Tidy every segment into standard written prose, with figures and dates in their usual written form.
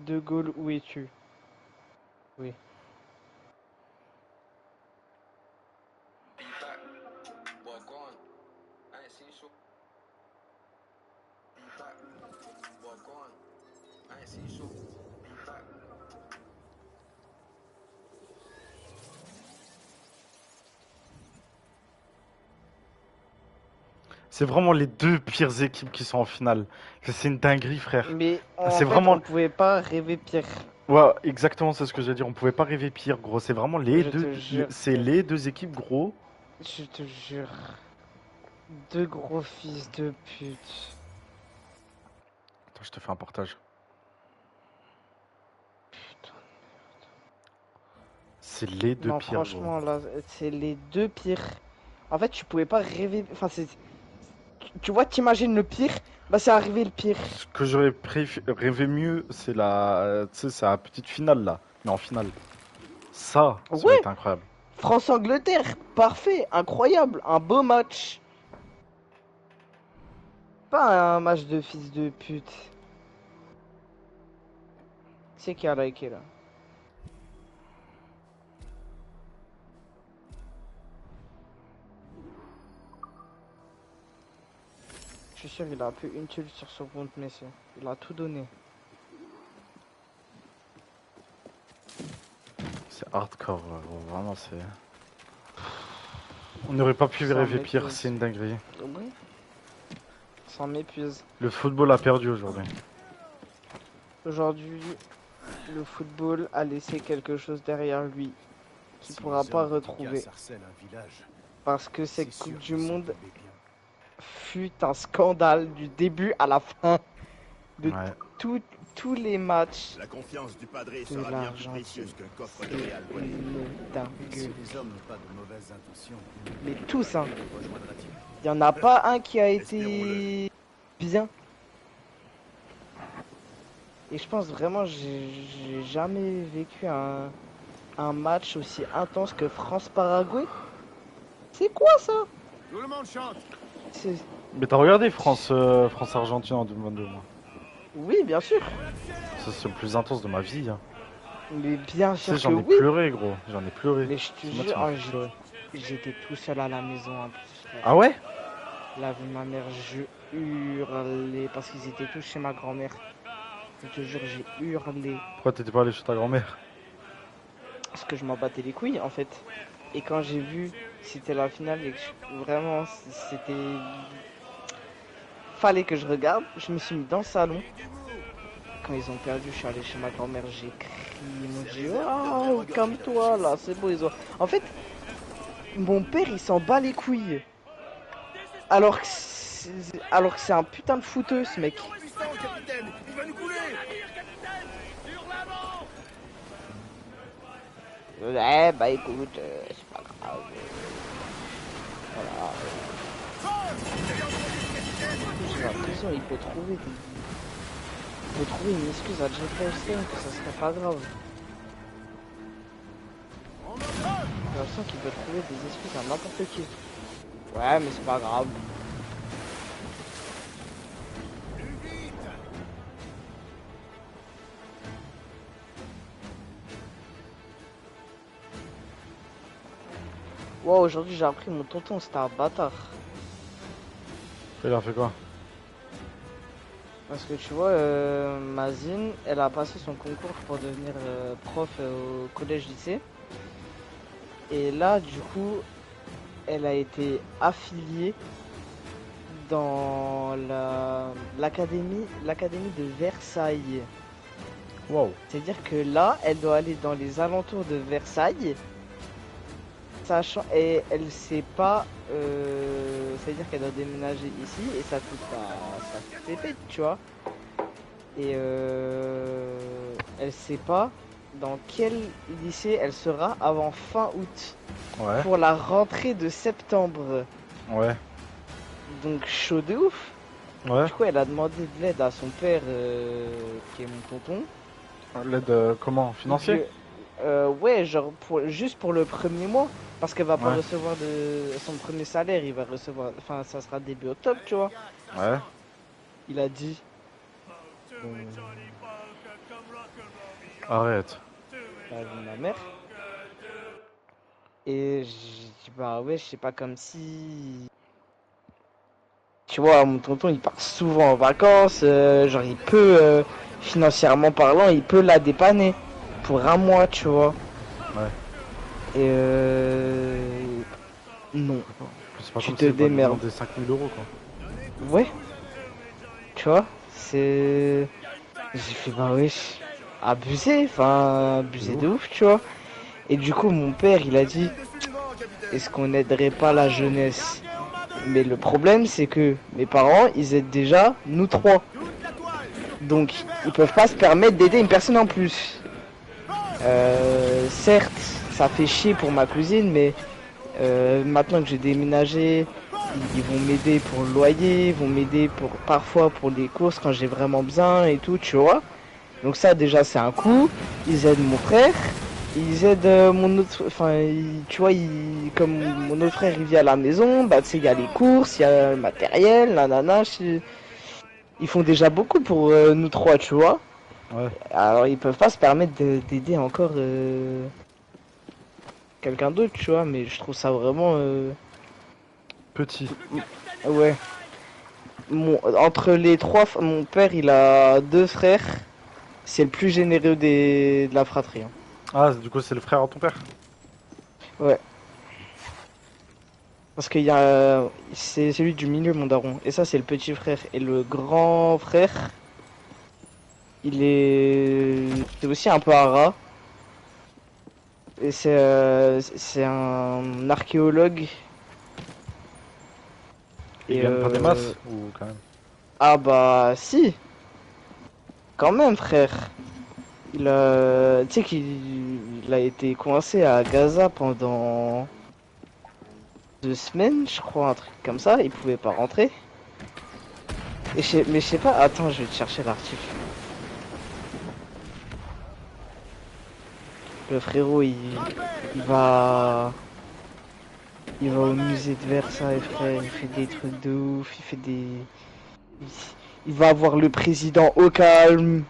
De Gaulle, où es-tu? Oui. C'est vraiment les deux pires équipes qui sont en finale. C'est une dinguerie, frère. Mais en C'est fait, on vraiment. pouvait pas rêver pire. Ouais, exactement, c'est ce que je veux dire. On pouvait pas rêver pire, gros. C'est vraiment les Je deux. te jure, C'est les deux équipes, gros. je te jure. Deux gros fils de pute. Attends, je te fais un partage. Putain. C'est les deux Non, pires, gros. franchement, là, c'est les deux pires. En fait, tu pouvais pas rêver. Enfin, c'est. Tu vois, t'imagines le pire, bah c'est arrivé le pire. Ce que j'aurais rêvé mieux, c'est la, tu sais, c'est la petite finale là, mais en finale. Ça aurait Ouais, été incroyable. France-Angleterre, parfait, incroyable, un beau match. Pas un match de fils de pute. C'est qui a liké là? Je suis sûr qu'il a plus une tuile sur son compte Messi. Il a tout donné. C'est hardcore, là, gros. Vraiment, c'est. On n'aurait pas pu Ça rêver pire, c'est m'épuise. une dinguerie. Oui, ça m'épuise. Le football a perdu aujourd'hui. Aujourd'hui, le football a laissé quelque chose derrière lui qu'il ne pourra pas retrouver. Parce que cette Coupe du Monde fut un scandale du début à la fin de Ouais. tous les matchs La confiance du padré de sera bien plus l'Argentine. précieuse qu'un coffre C'est de Real volé. une dinguerie. Les hommes n'ont pas de mauvaises intentions. Mais tous, hein. Rejoindra-t-il? Il n'y en a pas un qui a été bien. Et je pense vraiment, j'ai jamais vécu un match aussi intense que France-Paraguay. C'est quoi ça? Tout le monde chante. C'est- Mais t'as regardé France-Argentine en 2022, moi. Oui, bien sûr. Ça, c'est le plus intense de ma vie. Hein. Mais bien Tu sais, sûr que j'en ai oui. pleuré, gros. J'en ai pleuré. Mais je te Ce match, jure, ça m'a oh, fait pleurer. j'étais tout seul à la maison en plus, frère. Ah ouais? Là, vu ma mère, je hurlais parce qu'ils étaient tous chez ma grand-mère. Je te jure, j'ai hurlé. Pourquoi t'étais pas allé chez ta grand-mère? Parce que je m'en battais les couilles, en fait. Et quand j'ai vu que c'était la finale et que vraiment, c'était... Fallait que je regarde, je me suis mis dans le salon. Quand ils ont perdu, je suis allé chez ma grand-mère, j'ai crié, ils m'ont dit oh, calme-toi là, c'est beau, ils ont... En fait, mon père il s'en bat les couilles. Alors que c'est un putain de fouteux ce mec. Capitaine, il va nous couler. Ouais, bah écoute, c'est pas grave. Voilà. J'ai l'impression qu'il peut trouver une excuse à Jeffrey Epstein que ça serait pas grave. J'ai l'impression qu'il peut trouver des excuses à n'importe qui. Ouais, mais c'est pas grave. Wow, aujourd'hui j'ai appris mon tonton c'était un bâtard. Il a fait quoi? Parce que tu vois, Mazine, elle a passé son concours pour devenir prof au collège-lycée. Et là, du coup, elle a été affiliée dans l'académie de Versailles. Wow. C'est-à-dire que là, elle doit aller dans les alentours de Versailles, sachant et elle sait pas, c'est-à-dire qu'elle doit déménager ici et ça fait pépite, tu vois. Et elle sait pas dans quel lycée elle sera avant fin août Ouais. pour la rentrée de septembre. Ouais. Donc chaud de ouf. Ouais. Du coup, elle a demandé de l'aide à son père, qui est mon tonton. L'aide comment? Financier? Ouais, genre juste pour le premier mois. Parce qu'elle va pas Ouais. recevoir son premier salaire, il va recevoir. Enfin, ça sera début octobre, tu vois. Ouais. Il a dit. Arrête. la vie de ma mère. Et j'ai dit, bah ouais, c'est pas comme si. Tu vois, mon tonton il part souvent en vacances, genre il peut, financièrement parlant, il peut la dépanner pour un mois, tu vois. Ouais. Et non, C'est pas tu comme te s'il va lui démerdes. demander 5 000 € quoi. Ouais, tu vois, c'est. J'ai fait, bah wesh, abusé De de ouf. ouf, tu vois. Et du coup, mon père il a dit, Dessus le vent, capitaine. est-ce qu'on n'aiderait pas la jeunesse? Mais le problème, c'est que mes parents, ils aident déjà nous trois. Toute la toile. Donc, ils peuvent pas se permettre d'aider une personne en plus. Certes, ça fait chier pour ma cousine, mais maintenant que j'ai déménagé, ils vont m'aider pour le loyer, ils vont m'aider pour parfois pour les courses quand j'ai vraiment besoin et tout, tu vois. Donc ça, déjà, c'est un coup. Ils aident mon frère. Ils aident mon autre, enfin, tu vois, comme mon autre frère il vit à la maison, bah tu sais, il y a les courses, il y a le matériel, nanana, ils font déjà beaucoup pour nous trois, tu vois. Ouais. Alors ils peuvent pas se permettre d'aider encore quelqu'un d'autre, tu vois, mais je trouve ça vraiment, Petit. ouais. Entre les trois, mon père il a deux frères, c'est le plus généreux de la fratrie, hein. Ah, du coup, c'est le frère à ton père? Ouais. Parce qu'il y a. C'est celui du milieu, mon daron. Et ça, c'est le petit frère. Et le grand frère, il est. C'est aussi un peu un rat. Et c'est un archéologue. Il Et gagne pas des masses? Ou quand même? Ah bah, si. Quand même, frère. Il a. Tu sais qu'il a été coincé à Gaza pendant 2 semaines, je crois, un truc comme ça. Il pouvait pas rentrer. Mais je sais pas. Attends, je vais te chercher l'article. Le frérot, il va, il va au musée de Versailles, frère. Il fait des trucs de ouf. Il, il va voir le président au calme.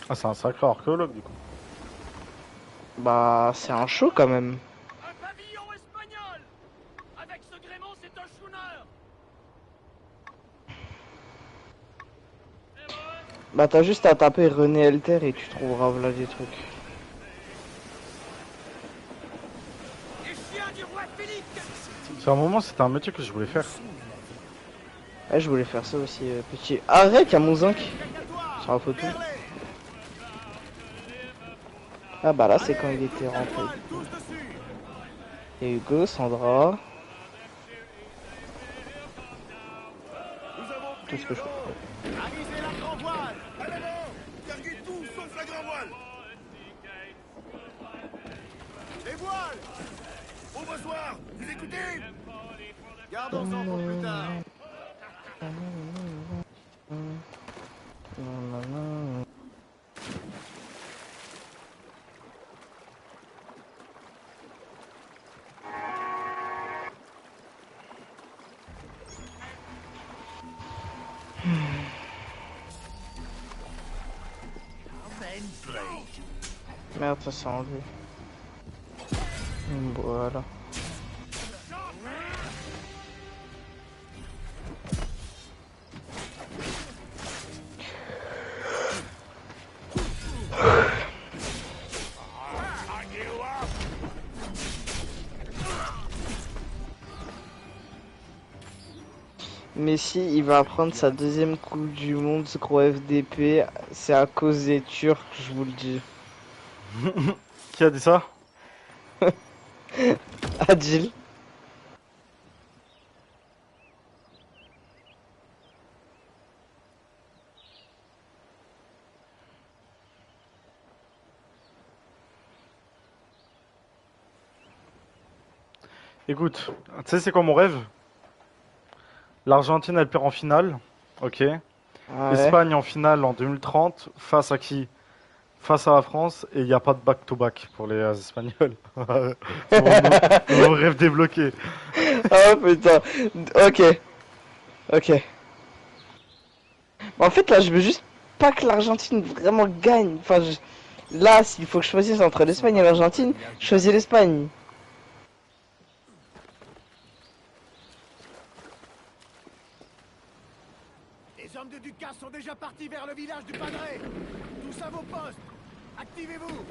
Ah, c'est un sacré archéologue du coup. Bah, c'est un show quand même. Un pavillon espagnol. Avec ce gréement, c'est un schooner. Bah, t'as juste à taper René Elter et tu trouveras là des trucs. Les chiens du roi Philippe. C'est un moment, c'était un métier que je voulais faire. Ouais, je voulais faire ça aussi, petit. Arrête, y'a mon zinc sur la photo. Ah bah là, c'est quand il était rentré. Tous dessus. Et Hugo, Sandra, Nous avons tout pris ce que je le vent. Avisez la grand voile. À l'avant. Carguez tout sauf la grand voile. Les voiles. Au revoir. Vous écoutez? Gardons ça pour plus tard. Merde, ça s'est enlevé. Voilà. Messi, il va prendre sa deuxième Coupe du Monde, ce gros FDP. C'est à cause des Turcs, je vous le dis. Qui a dit ça? Adil. Écoute, tu sais c'est quoi mon rêve? L'Argentine elle perd en finale, ok. Ah ouais. Espagne en finale en 2030, face à qui? Face à la France, et il n'y a pas de back-to-back pour les Espagnols. C'est mon rêve débloqué. Oh putain. Ok. Ok. En fait, là, je veux juste pas que l'Argentine vraiment gagne. Enfin, là, s'il faut que je choisisse entre l'Espagne et l'Argentine, je choisis l'Espagne. Les hommes de Ducas sont déjà partis vers le village du Padre. Tous à vos postes. Activez-vous.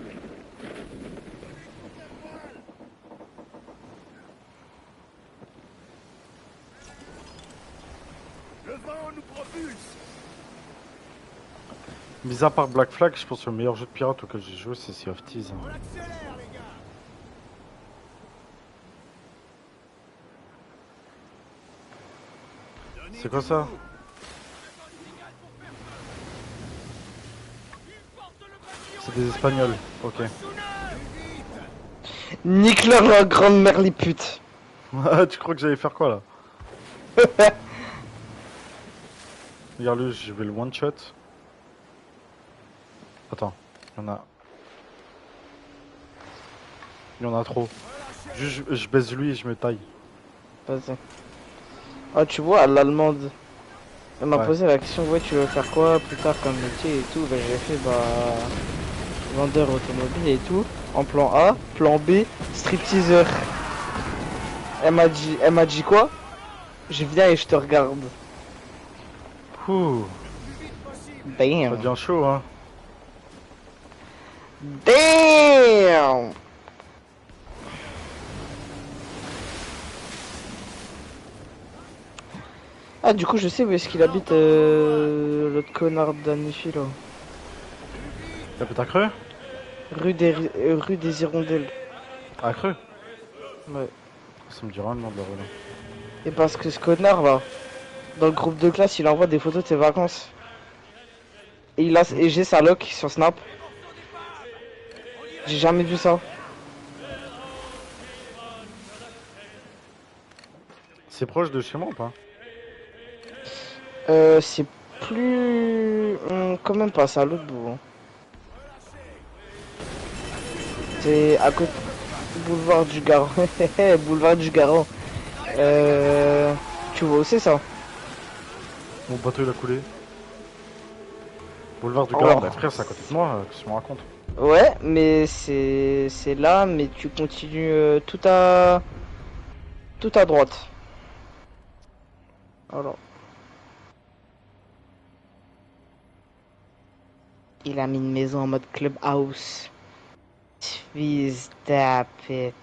Le vent nous propulse. Mis à part Black Flag, je pense que le meilleur jeu de pirate auquel j'ai joué, c'est Sea of Thieves. On accélère, les gars. Donnez C'est quoi du ça? bout. C'est des Espagnols, ok. Nique-leur grande-mère les putes. Tu crois que j'allais faire quoi là? Regarde lui, je vais le one shot. Attends, il y en a trop. Juste, je baise lui et je me taille. Vas-y. Ah, tu vois, à l'allemande, elle m'a Ouais. posé la question, ouais, tu veux faire quoi plus tard comme métier et tout. Bah, j'ai fait, vendeur automobile et tout. En plan A, plan B, stripteaseur. Elle m'a dit quoi? Je viens et je te regarde. Ouh, ça Damn. devient chaud hein. Damn. Ah, du coup, je sais où est-ce qu'il habite, l'autre connard d'Anifi, là. T'as peut-être cru? Rue des Hirondelles. Ah cru? Ouais. Ça me dit rien le nom de la rue là. Et parce que ce connard, là, dans le groupe de classe, il envoie des photos de ses vacances. Et j'ai sa loc sur Snap. J'ai jamais vu ça. C'est proche de chez moi ou pas? C'est plus... quand même pas, c'est à l'autre bout. Hein. C'est à côté... Boulevard du Garon. Boulevard du Garon. Tu vois où c'est ça? Mon bateau il a coulé. Boulevard du Oh. Gard, bah frère c'est à côté de moi, qu'est-ce que tu me racontes? Ouais, mais c'est là, mais tu continues tout à droite. Alors. Il a mis une maison en mode clubhouse. Fils d'apit.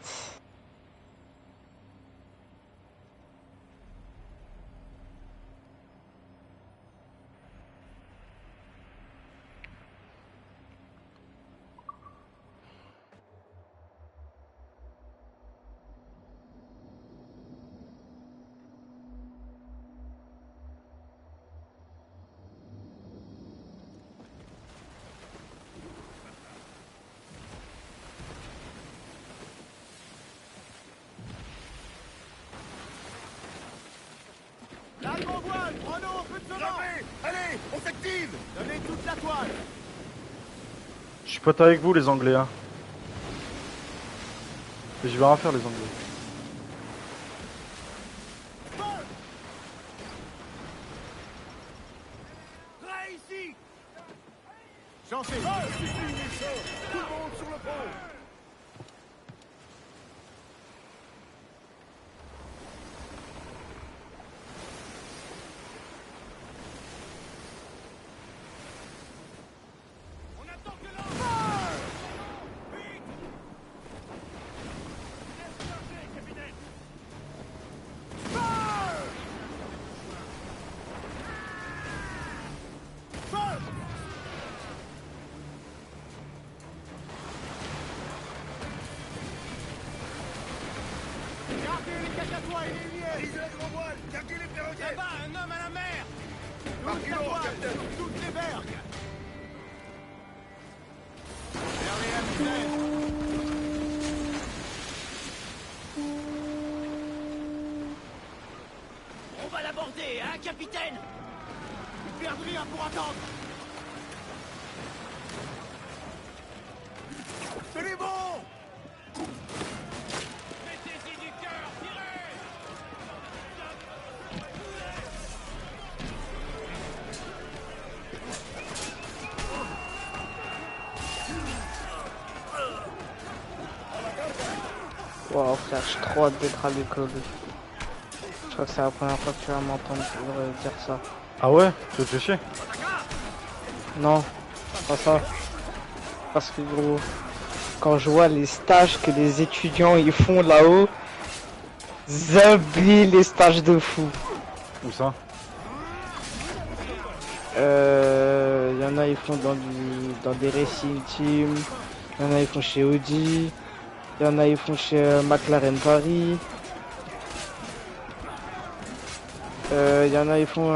L'allemand voile. Renaud, on peut te sauver. Allez, on s'active. Donnez toute la toile. Je suis pote avec vous les Anglais hein. Et je vais rien faire les Anglais. Prêt ici. Chancez. Tout le monde sur le pont. On attend que l'homme. Vite. Laisse charger, capitaine. Gardez les cacatois et les lumières. Brisez la grand voile. Gardez les perroquets. Là-bas, un homme à la mer. Toute la voile sur toutes les berges. Vers les Amsterdam. On va l'aborder, hein, capitaine? Ils perdent rien pour attendre. Tenez bon. Mettez-y du cœur, tirez! Wow frère, j'ai trop hâte d'être à l'école. Je crois que c'est la première fois que tu vas m'entendre dire ça. Ah ouais? Tu te fais chier? Non, pas ça. Parce que gros, quand je vois les stages que les étudiants ils font là-haut, zabi les stages de fou. Où ça? Y en a ils font dans des racing teams, y en a ils font chez Audi, y en a ils font chez McLaren Paris, y en a ils font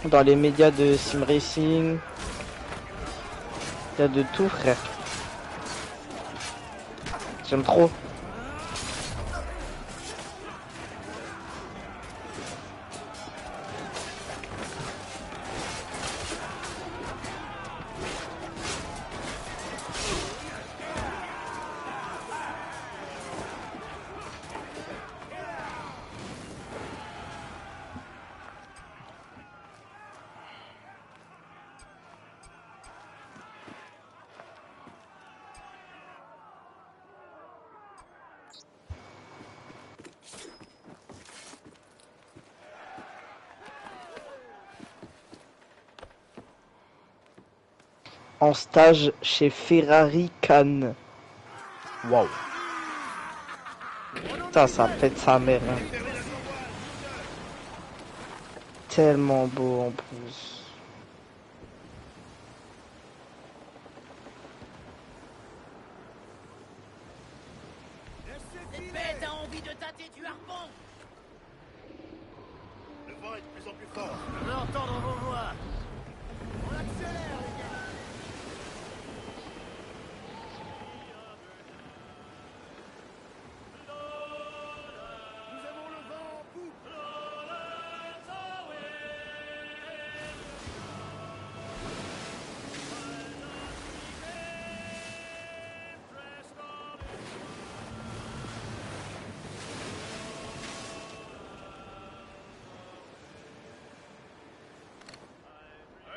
dans les médias de sim racing. Y a de tout frère. J'aime trop. En stage chez Ferrari Cannes. Waouh. Ça pète sa mère. Hein. Tellement beau en plus. Cette bête a envie de tâter du harpon. Le vent est de plus en plus fort. Je veux entendre vos voix. On accélère, les gars. Nous avons le vent en poupe.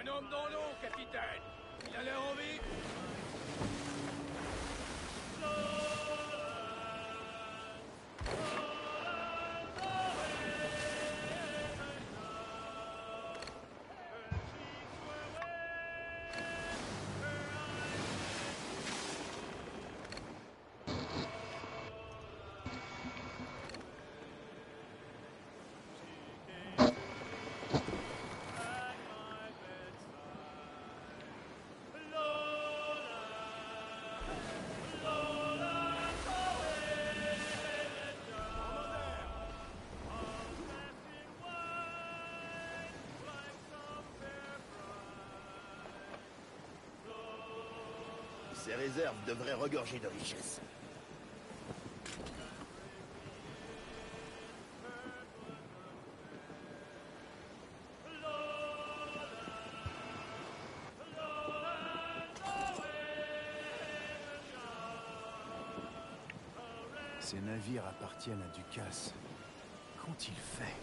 Un homme dans l'eau, capitaine. Il a l'air en vie. Ces réserves devraient regorger de richesses. Ces navires appartiennent à Ducasse. Qu'ont-ils fait?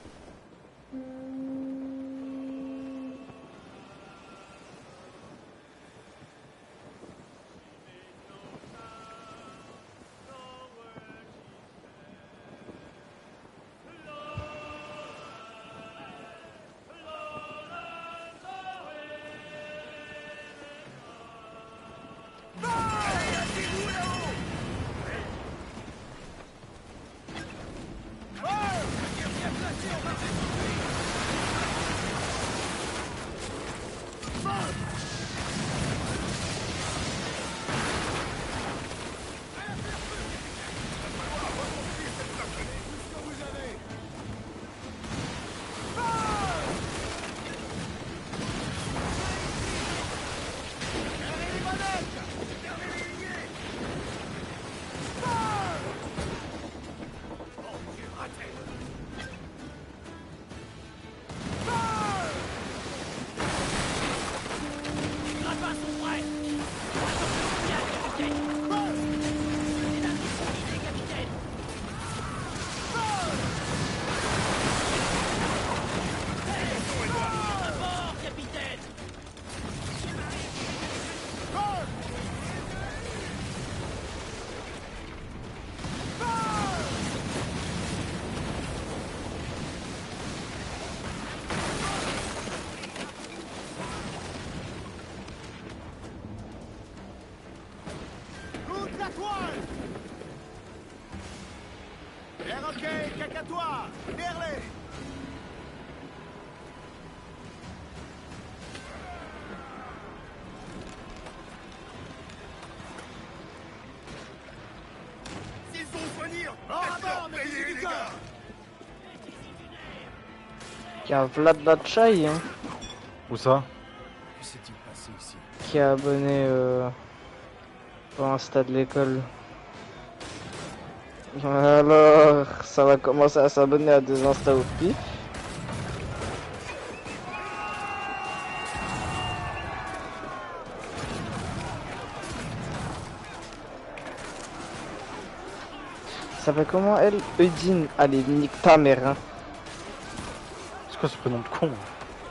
un Vlad Latchai hein, Où ça? Que s'est-il passé ici? qui est abonné pour Insta de l'école. Alors, ça va commencer à s'abonner à des Insta au pif. Ça fait comment elle? Eudine. Allez, nique ta mère hein. C'est quoi ce prénom de con?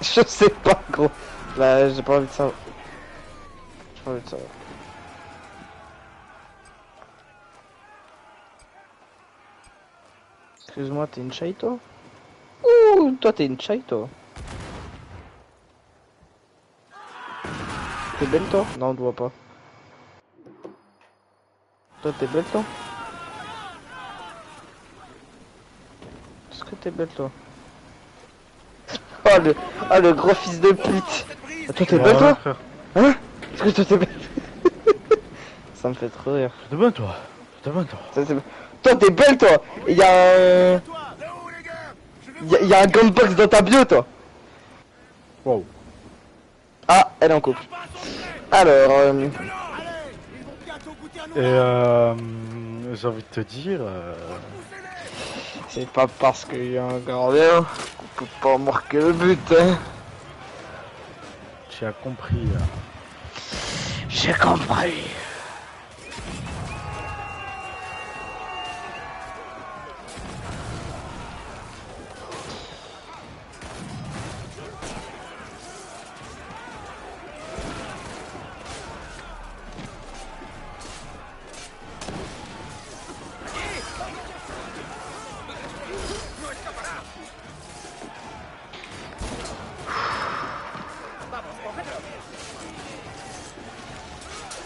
Je sais pas gros. Là j'ai pas envie de savoir. J'ai pas envie de savoir. Excuse-moi, t'es une chaille toi? Ouh, toi t'es une chaille toi. T'es belle toi? Non, on te voit pas. Toi t'es belle toi? Est-ce que t'es belle toi? Oh le gros fils de pute! Ah, toi t'es belle toi? frère. Hein? Est-ce que toi t'es belle? Ça me fait trop rire. T'es bonne toi. T'es bonne toi. Toi t'es belle toi! Il y a un... Toi, là-haut, les gars. Il y a un gunbox dans ta bio toi! Wow. Ah, elle est en couple. Alors, Allez, ils vont bientôt goûter à nous. Et j'ai envie de te dire... c'est pas parce qu'il y a un gardien qu'on peut pas marquer le but, hein. Tu as compris. J'ai compris.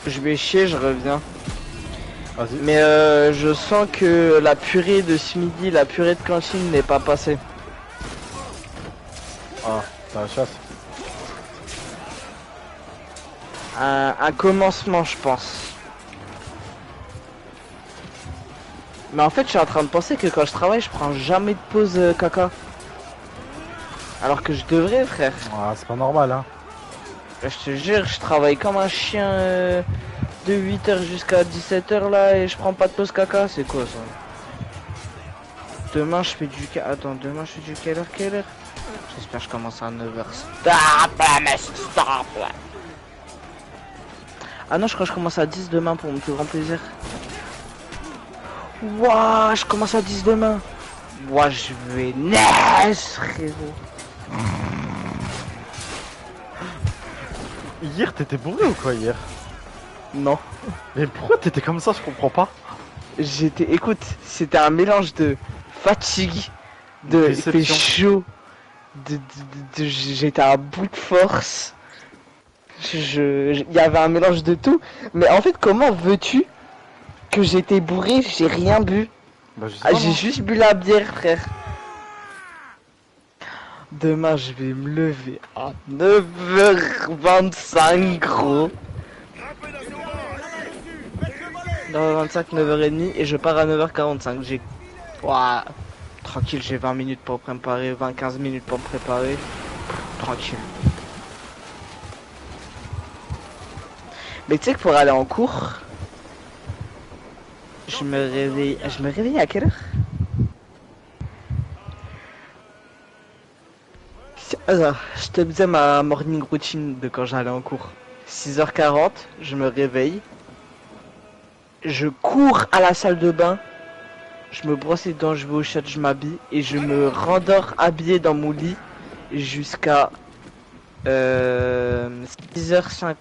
Je vais chier, je reviens. Vas-y. Mais je sens que la purée de ce midi, la purée de cantine n'est pas passée. Ah, t'as la chasse. Un commencement, je pense. Mais en fait, je suis en train de penser que quand je travaille, je prends jamais de pause caca. Alors que je devrais, frère. Ah, c'est pas normal, hein. Je te jure, je travaille comme un chien de 8h jusqu'à 17h là et je prends pas de pause caca. C'est quoi ça? Demain, je fais du... Attends, demain, je fais du quelle heure? J'espère que je commence à 9h. Stop, mais stop. Ah non, je crois que je commence à 10 demain pour mon plus grand plaisir. Ouah, je commence à 10 demain. Ouah, je vais naître, frérot. Hier, t'étais bourré ou quoi, hier? Non. Mais pourquoi t'étais comme ça, je comprends pas. Écoute, c'était un mélange de fatigue, de il fait Déception. chaud, j'étais à bout de force. Il y avait un mélange de tout. Mais en fait, comment veux-tu que j'étais bourré, j'ai rien bu? Bah, je sais Ah, pas, j'ai moi. juste bu la bière, frère. Demain, je vais me lever à 9h25, gros. Grimpez dans ce bord. Allez, dessus. Faites le volet. 9h25, 9h30 et je pars à 9h45. J'ai... Ouah, tranquille, j'ai 20 minutes pour préparer, 20-15 minutes pour me préparer. Tranquille. Mais tu sais que pour aller en cours, je me réveille à quelle heure? Alors, je te faisais ma morning routine de quand j'allais en cours. 6h40, je me réveille. Je cours à la salle de bain. Je me brosse les dents, je vais au chat, je m'habille. Et je me rendors habillé dans mon lit jusqu'à 6h05,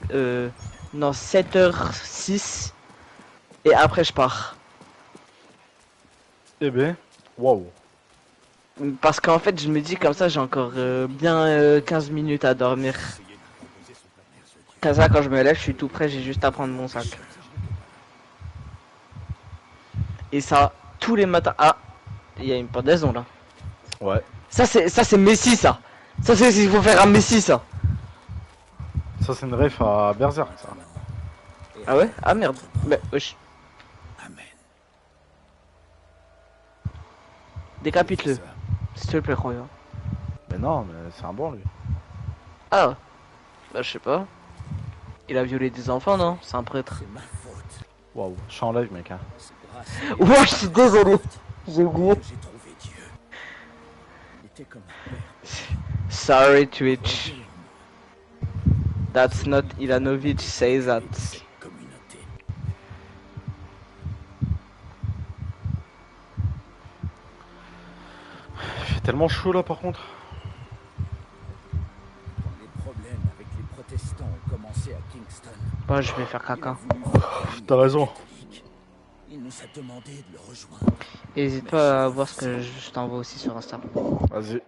non 7h06. Et après je pars. Eh ben, waouh. Parce qu'en fait je me dis comme ça j'ai encore bien 15 minutes à dormir. Comme ça quand je me lève je suis tout prêt, j'ai juste à prendre mon sac. Et ça tous les matins. Ah, il y a une pendaison là. Ouais. Ça c'est Messi ça. Ça c'est il faut faire un Messi ça. Ça, c'est une ref à Berserk, ça. Ah ouais? Ah merde. Mais wesh. Amen. Décapite-le. S'il te plaît, Roya. Mais non, mais c'est un bon lui. Ah, bah je sais pas. Il a violé des enfants, non? C'est un prêtre. C'est ma faute. Waouh, je suis en live, mec. Hein. C'est grâce à Ouais, je suis désolé. J'ai oublié. que j'ai trouvé Dieu. Il était comme un père. Sorry, Twitch. Croyez en moi. That's not Ilanovic, say that. Cette communauté. Il fait tellement chaud là par contre. Quand les problèmes avec les protestants ont commencé à Kingston, Bah, je vais faire il a caca. voulu faire T'as raison. catholique. Il nous a demandé de le rejoindre. N'hésite pas à voir ce que je t'envoie aussi sur Insta. Vas-y.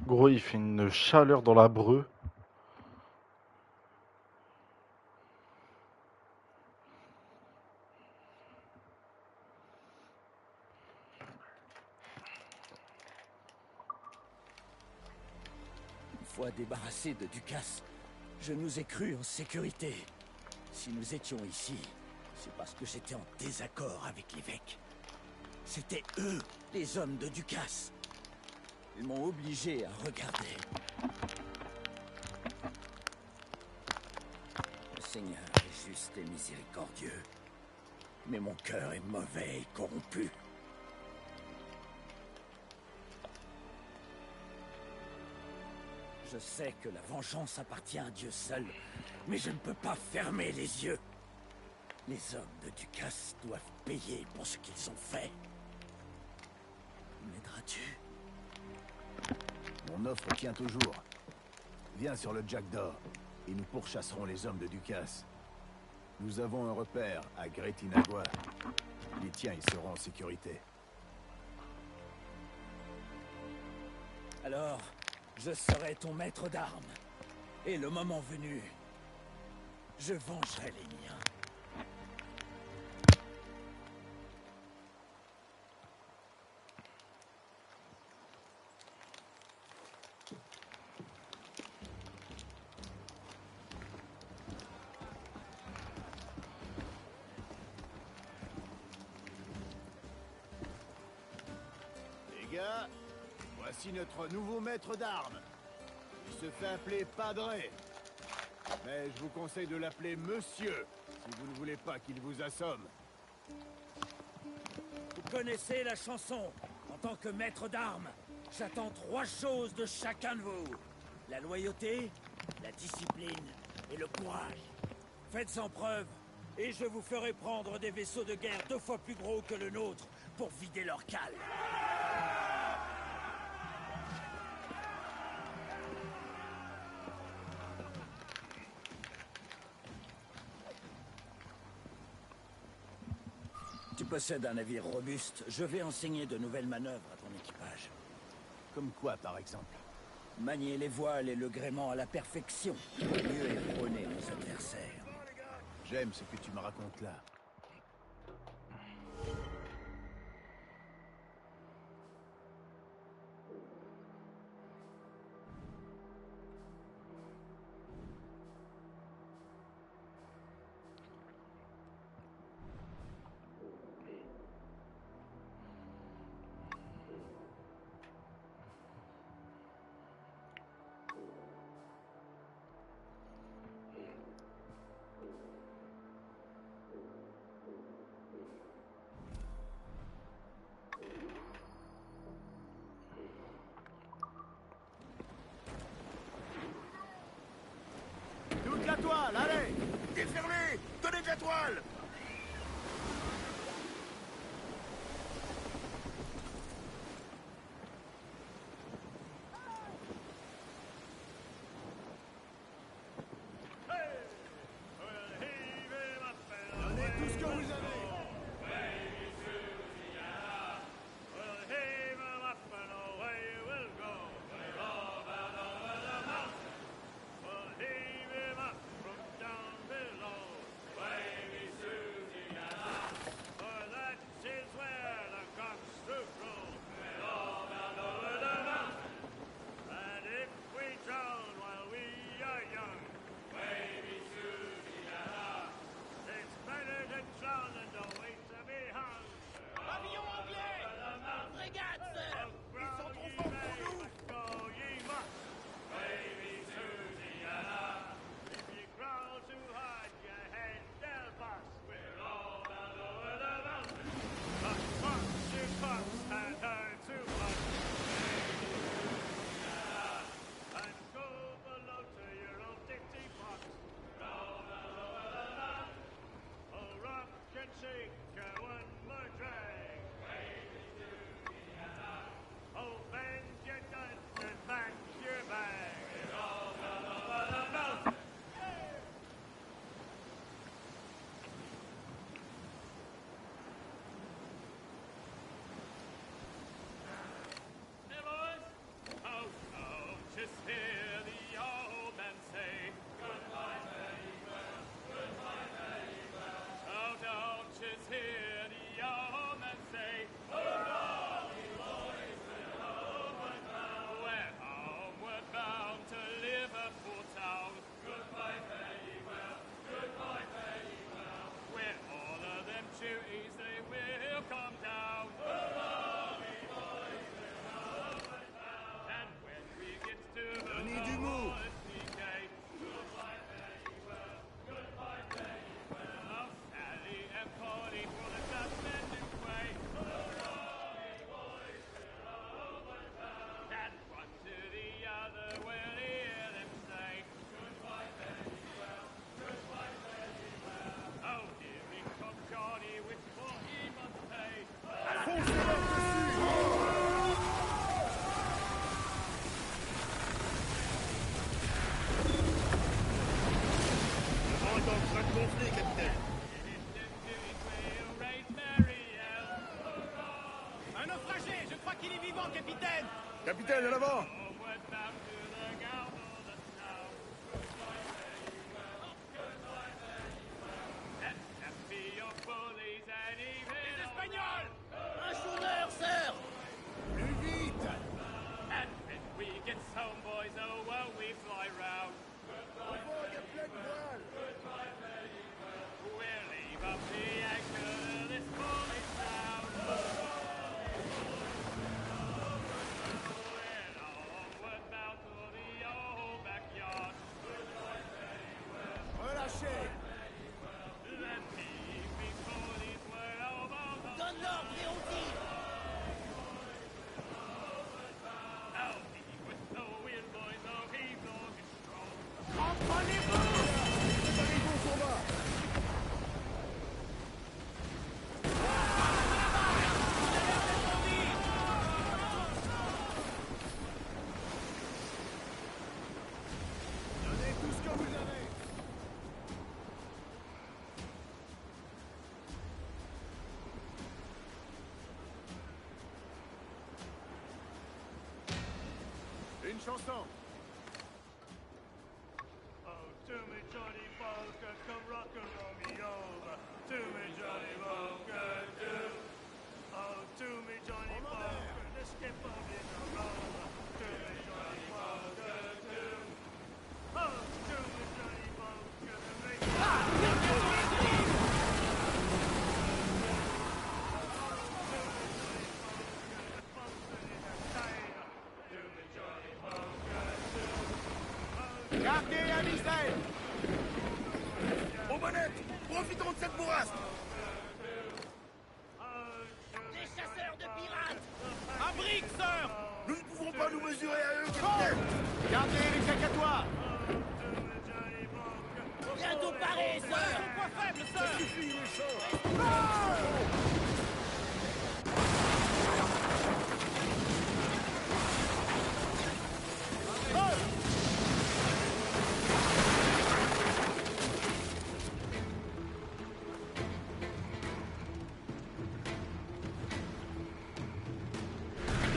Gros, il fait une chaleur dans la breu. Une fois débarrassé de Ducasse, je nous ai cru en sécurité. Si nous étions ici, c'est parce que j'étais en désaccord avec l'évêque. C'étaient eux, les hommes de Ducasse. Ils m'ont obligé à regarder. Le Seigneur est juste et miséricordieux. Mais mon cœur est mauvais et corrompu. Je sais que la vengeance appartient à Dieu seul, mais je ne peux pas fermer les yeux. Les hommes de Ducasse doivent payer pour ce qu'ils ont fait. M'aideras-tu? Mon offre tient toujours. Viens sur le Jack d'Or, et nous pourchasserons les hommes de Ducasse. Nous avons un repère à Gretinagua. Les tiens y seront en sécurité. Alors, je serai ton maître d'armes. Et le moment venu, je vengerai les miens. Les gars, voici notre nouveau maître d'armes. Il se fait appeler Padre. Mais je vous conseille de l'appeler Monsieur, si vous ne voulez pas qu'il vous assomme. Vous connaissez la chanson. En tant que maître d'armes, j'attends 3 choses de chacun de vous. La loyauté, la discipline et le courage. Faites-en preuve, et je vous ferai prendre des vaisseaux de guerre 2 fois plus gros que le nôtre pour vider leur cale. Tu possèdes un navire robuste. Je vais enseigner de nouvelles manœuvres à ton équipage. Comme quoi, par exemple? Manier les voiles et le gréement à la perfection. Mieux épauler nos adversaires. J'aime ce que tu me racontes là. Toute la toile, allez! Déferlez! Donnez de la toile! Donnez tout ce que vous avez! Capitaine, en avant! Les Espagnols! Un schooner, sir! Plus vite! And when we get home, boys, oh, well, we fly round. Il y a plein de voiles! We'll leave up the anchor this morning town. We're onward bound to the old backyard. Relâchez! Let me before these were over. Donne l'ordre et on tire! Now he with no wheel, boys, oh, he's long and strong. Préparez-vous au combat! Donnez tout ce que vous avez! Une chanson! Oh, to me, Johnny Bunker, come rock and roll me over. To me, Johnny Bunker, do. Oh, to me, Johnny Bunker, the skip of in the rover. To me, Johnny Bunker, do. Oh, to me, Johnny Bunker, the race. Gardez la misaine! Aux manettes! Profitons de cette bourrasque! Des chasseurs de pirates! Un brick, sir! Nous ne pouvons pas nous mesurer à eux, capitaine! Gardez les cacatoires! Bientôt paré, sir! Point faible, sir!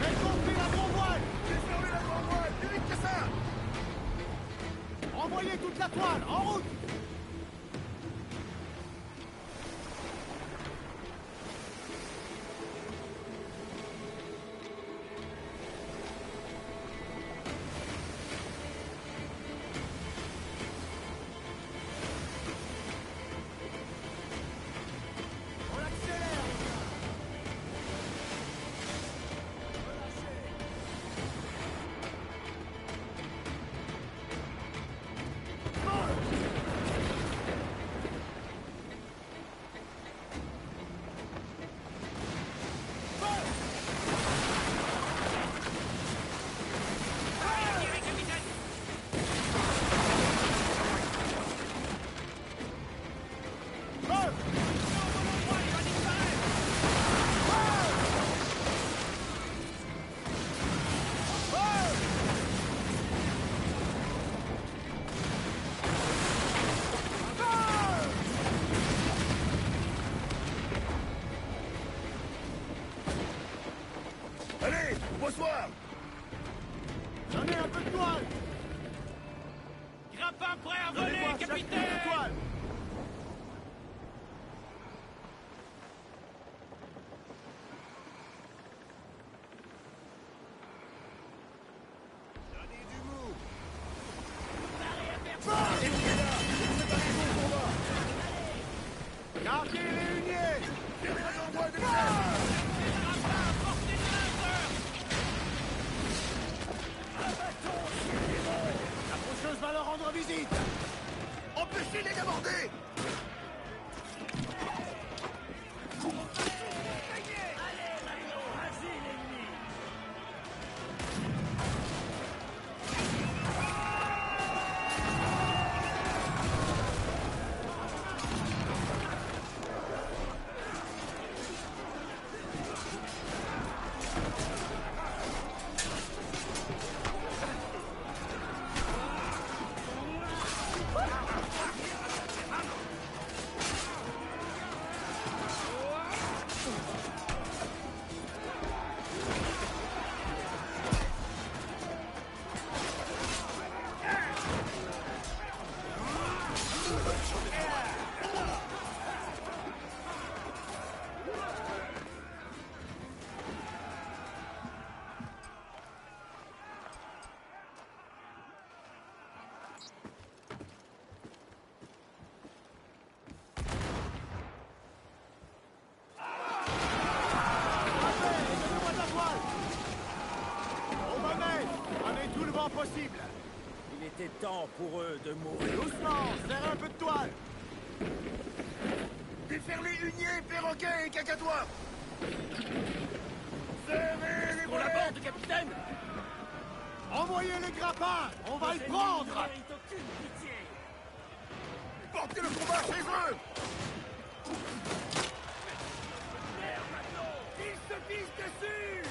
Faites monter la grand voile! Descendez la grand voile! Plus vite que ça! Envoyez toute la toile! En route! On accélère! Relâchez! Allez, bonsoir! Donnez un peu de toile! Grappin prêt à Donnez-moi voler, chaque capitaine! bout de toile! Donnez du mou! Gardez les huniers! Tirez la grand voile de La faucheuse va leur rendre visite! Empêchez-les d'aborder! mouvement possible. Il était temps pour eux de mourir. Doucement, serrez un peu de toile. Déferlez huniers, perroquets et cacatois. Serrez les Pour la volets. bande, capitaine. Envoyez les grappins, on va le prendre. Ils ne méritent aucune pitié. Portez le combat chez eux. Ils se pissent dessus.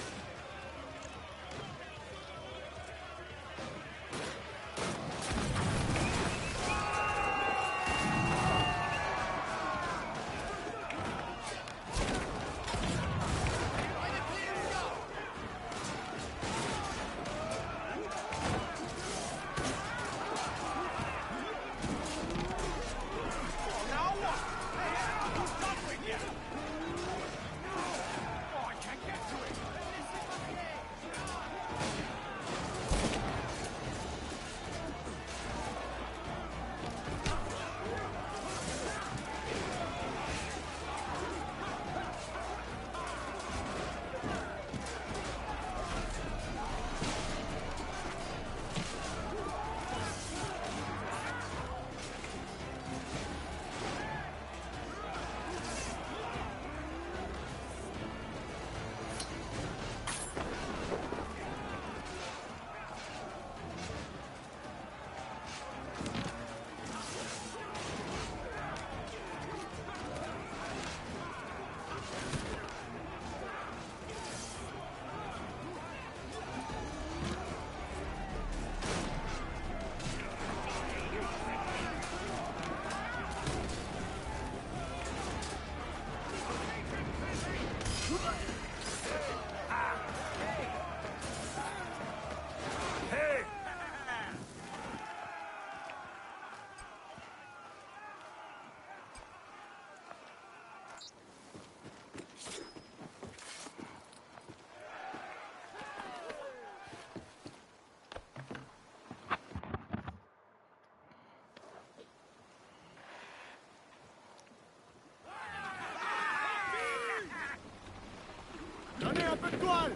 Donnez un peu de toile.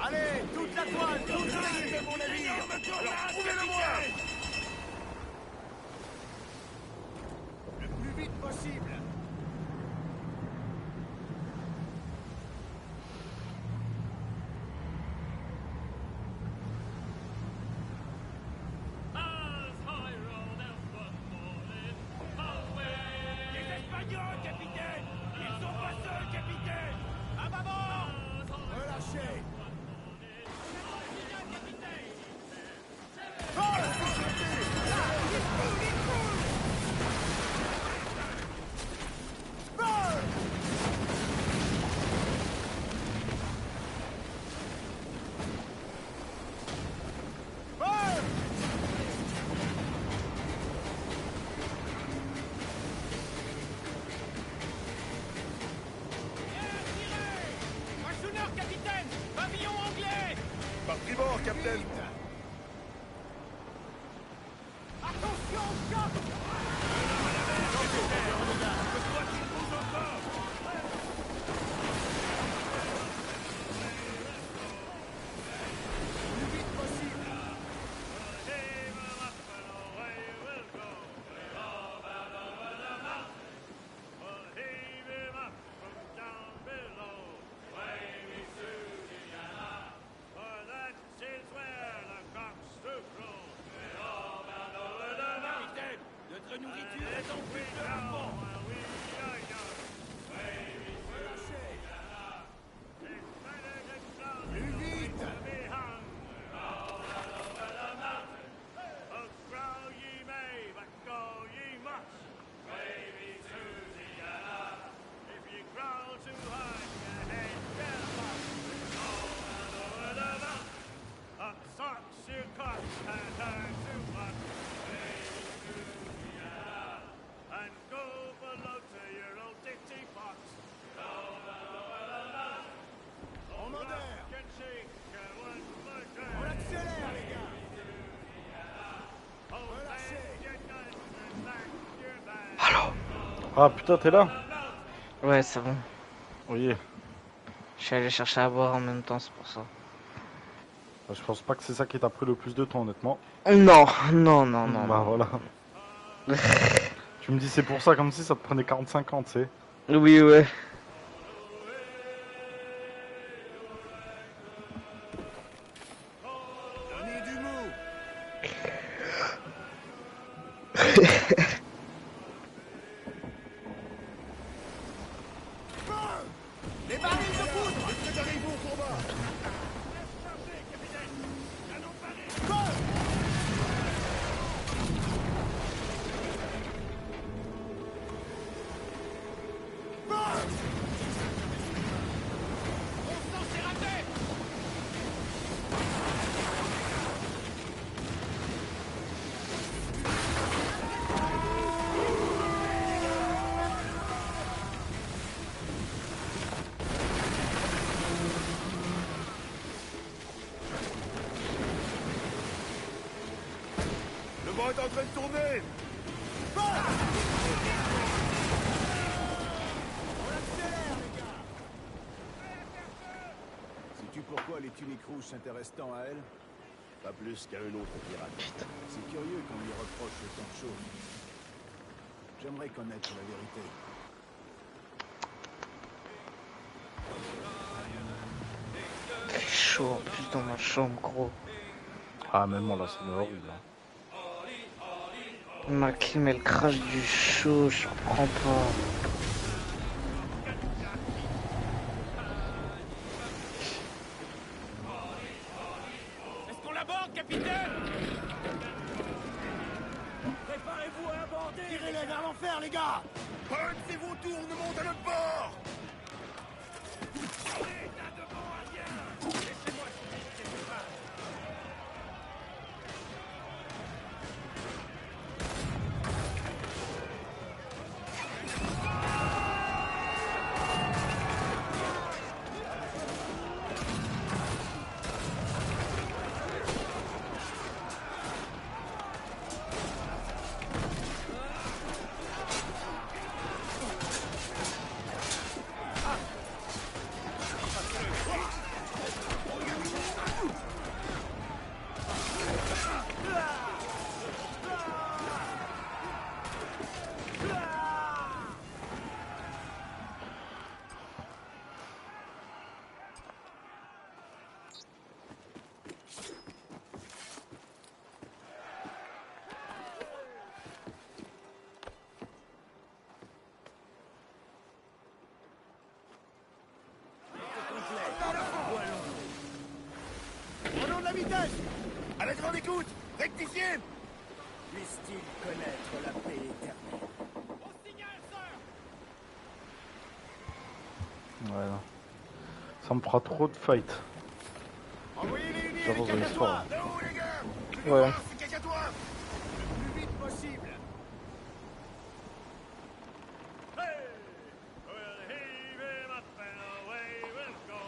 Allez, toute la toile, toute la mon navire. Alors, trouvez-le-moi. Le plus vite possible. Les Espagnols, capitaine! Ils sont pas seuls, capitaine! À bâbord! Relâchez. Schooner, capitaine! Pavillon anglais! Par tribord, capitaine. Attention, cap! Le plus vite possible. Capitaine, notre nourriture est en plus de raport. Plus vite. And go below to your old ditty box. On modère. Can shake one more On time. accélère, les gars. Oh, Relâchez. man, your guns and back your back. Allô? Ah putain, t'es là? Ouais, c'est bon. Oui. Je suis allé chercher à boire en même temps, c'est pour ça. Je pense pas que c'est ça qui t'a pris le plus de temps, honnêtement. Non, non, non, non, Bah non. voilà. Tu me dis c'est pour ça, comme si ça te prenait 45 ans, tu sais. Oui, ouais. Donnez du mot. Les barils de poudre. Préparez-vous au combat. Le vent est en train de tourner. Sais-tu pourquoi les tuniques rouges s'intéressent tant à elle? Pas plus qu'à un autre pirate. C'est curieux qu'on lui reproche tant de choses. J'aimerais connaître la vérité. Il fait chaud en plus dans ma chambre, gros. Ah, même moi là, c'est horrible. Hein. Ma clim, elle crache du chaud, je comprends pas. Est-ce qu'on l'aborde, capitaine? Préparez-vous à aborder. Tirez-les vers l'enfer, les gars! Un de ces vautours nous monte à notre bord! Prenons de la vitesse! À la grande écoute! Rectifiez! Puisse-t-il connaître la paix éternelle? Ouais, non. Ça me fera trop de fight. Envoyez les unis et J'avance les dans l'histoire. cacatois! De haut, les gars! Je veux Ouais. voir ces cacatois! Le plus vite possible! Hey! We'll heave him up and away we'll go.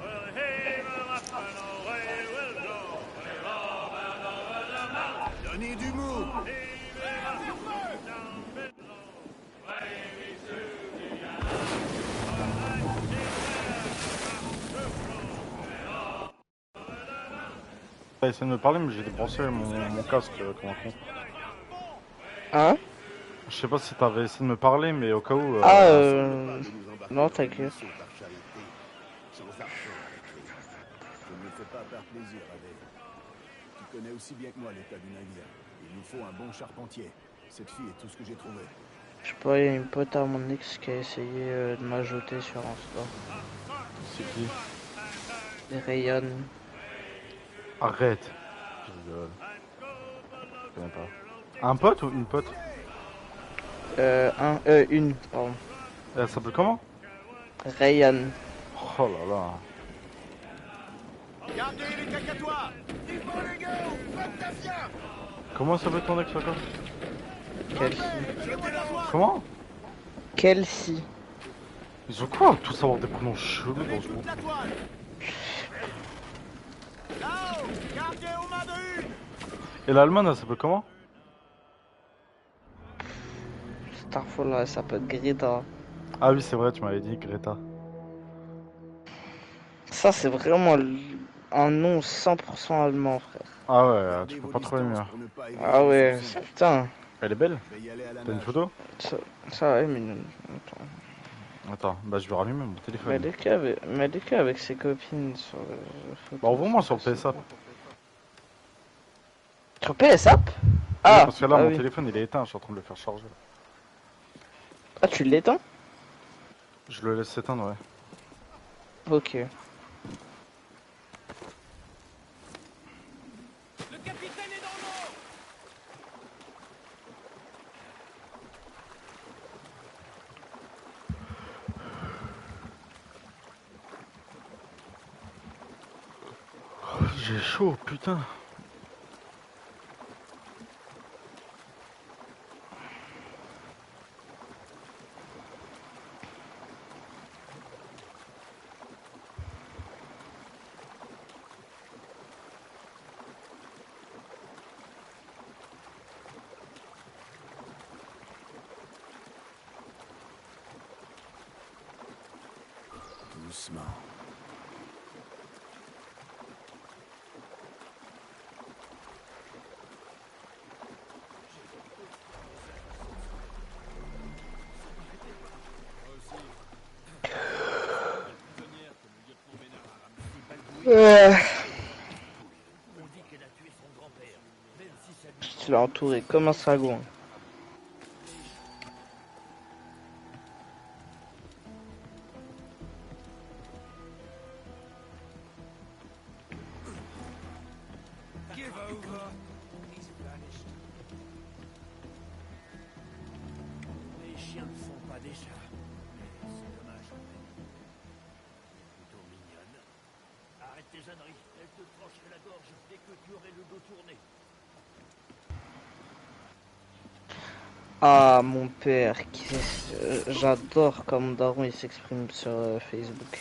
We'll heave him up and away we'll go. We'll over the mountain. Donnez du mou! Heave him up down below. Wavy through the air. T'as essayé de me parler, mais j'ai débranché mon casque comme un con. Hein? Je sais pas si t'avais essayé de me parler, mais au cas où. Ah, Sans non, t'inquiète. charité, sans argent. Je ne le fais pas par plaisir, Ade. Tu connais aussi bien que moi l'état du navire. Il nous faut un bon charpentier. Cette fille est tout ce que j'ai trouvé. Je sais pas, il y a une pote à mon ex qui a essayé de m'ajouter sur Insta. C'est qui? Rayonne. Arrête. Je rigole. Je connais pas. Un pote ou une pote? Une, pardon. Elle s'appelle comment? Rayonne. Oh là là. Gardez les cacatois! Il faut les gars! Fantasia! Comment ça s'appelle ton ex encore? Kelsey. Comment? Kelsey. Ils ont quoi tous avoir des prénoms chelous dans ce groupe? La toile! Là-haut! Gardez aux mains de une! Et l'Allemande, elle s'appelle comment? Starfall, là, elle s'appelle Greta. Ah oui, c'est vrai, tu m'avais dit Greta. Ça, c'est vraiment un nom 100% allemand, frère. Ah ouais, tu peux pas trouver mieux. Ah ouais, putain. Elle est belle? T'as une photo? Ça, ouais, mais non. Attends, bah je vais rallumer mon Mais téléphone. elle est que avec ses copines sur le photo. Bah envoie-moi sur le PSAP. Sur PSAP? Oui, Ah, parce que là, ah mon oui. téléphone il est éteint, je suis en train de le faire charger. Ah, tu l'éteins? Je le laisse s'éteindre, ouais. Ok. Le capitaine est dans l'eau. J'ai chaud, putain. Doucement. Euh, On dit qu'elle a tué son grand-père, même si ça lui... tu l'as entouré comme un sagouin. Give over. He's vanished. Les chiens ne font pas des chats, mais c'est dommage. Plutôt mignonne. Arrête tes âneries, elle te trancherait la gorge dès que tu aurais le dos tourné. Ah, mon père, j'adore comme Daron il s'exprime sur Facebook.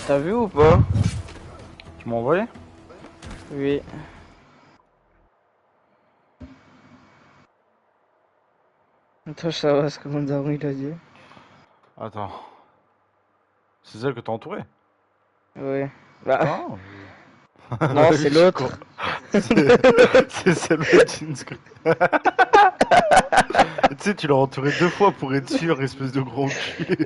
T'as vu ou pas? Tu m'as envoyé? Oui. Toi, ça va, ce que mon Daron il a dit. Attends. C'est celle que t'as entourée? Ouais. Bah, Ah, non, c'est l'autre. C'est celle de Jinsk. Tu sais, tu l'as entouré 2 fois pour être sûr, espèce de gros cul.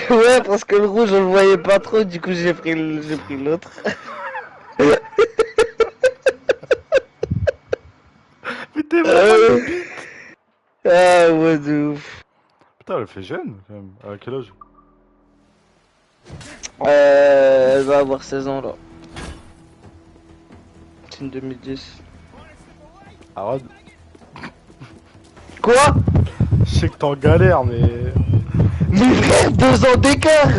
Ouais, parce que le rouge, je le voyais pas trop, du coup, j'ai pris l'autre. Mais t'es vraiment une bite. Ah, ouais, de ouf. Putain, elle fait jeune, quand même. À quel âge? Elle va avoir 16 ans, là. C'est une 2010. Arrête. Quoi? Je sais que t'es en galère, mais... Mais frère, 2 ans d'écart,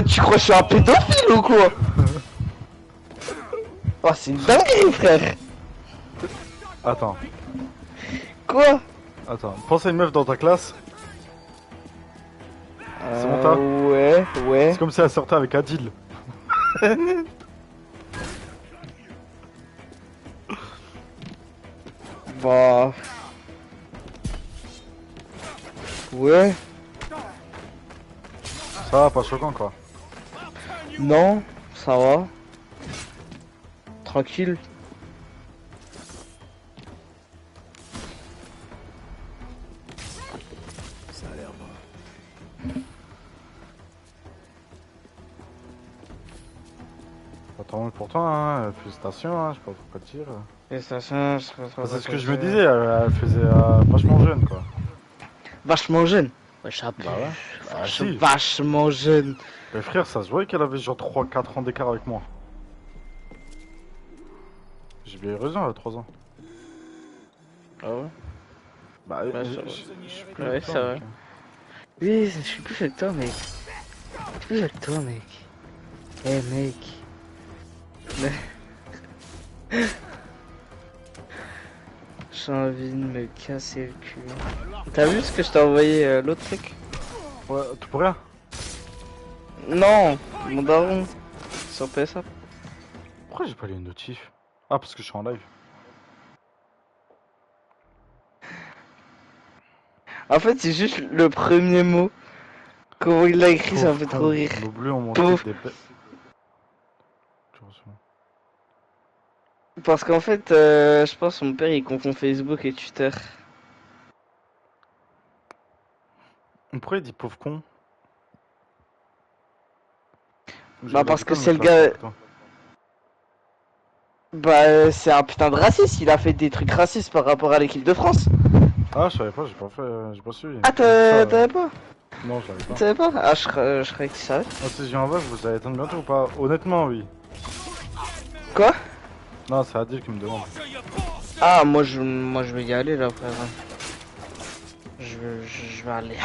tu crois que je suis un pédophile ou quoi? Oh, c'est une dinguerie, frère. Attends, Quoi? attends. Pense à une meuf dans ta classe. C'est mon tas. Ouais, ouais. C'est comme si elle sortait avec Adil. Bah... Ouais. Ça va, pas choquant, quoi. Non, ça va. Tranquille. Ça a l'air bon. Attends, pour toi, hein. Félicitations, hein. Je sais pas pourquoi te dire. Et ça, c'est C'est ce que je me disais, elle faisait vachement jeune, quoi. Vachement jeune. Ouais, je sais Bah ouais. Bah si. Vachement jeune. Mais frère, ça se voyait qu'elle avait genre 3-4 ans d'écart avec moi. J'ai bien eu raison, elle a 3 ans. Ah ouais? Bah, Ouais, je ça va. suis plus Ouais, avec ça toi, va. mec. Oui, je suis plus avec toi, mec. Je suis plus avec toi, mec. Eh, mec. J'ai envie de me casser le cul. T'as vu ce que je t'ai envoyé l'autre truc? Ouais, tout pour rien? Non, mon daron. Sur PSA. Pourquoi j'ai pas les notifs? Ah, parce que je suis en live. En fait, c'est juste le premier mot. Comment il l'a écrit, ça me fait Pauvre trop con. rire. Nos bleus ont monté Pauvre. des bêtes. Parce qu'en fait, je pense que mon père il confond Facebook et Twitter. Pourquoi il dit pauvre con? Je Bah l'ai parce dit que quoi, c'est le mais ça, gars. putain. Bah c'est un putain de raciste. Il a fait des trucs racistes par rapport à l'équipe de France. Ah, je savais pas, j'ai pas suivi. Ah J'ai dit ça, t'avais pas? Non, je l'avais Tu pas. savais pas? Ah je croyais que tu savais. Ah, si j'ai un vote, vous allez éteindre bientôt ou pas? Honnêtement, oui. Quoi? Non, c'est Adil qui me demande. Ah moi je vais y aller là frère. Je vais aller.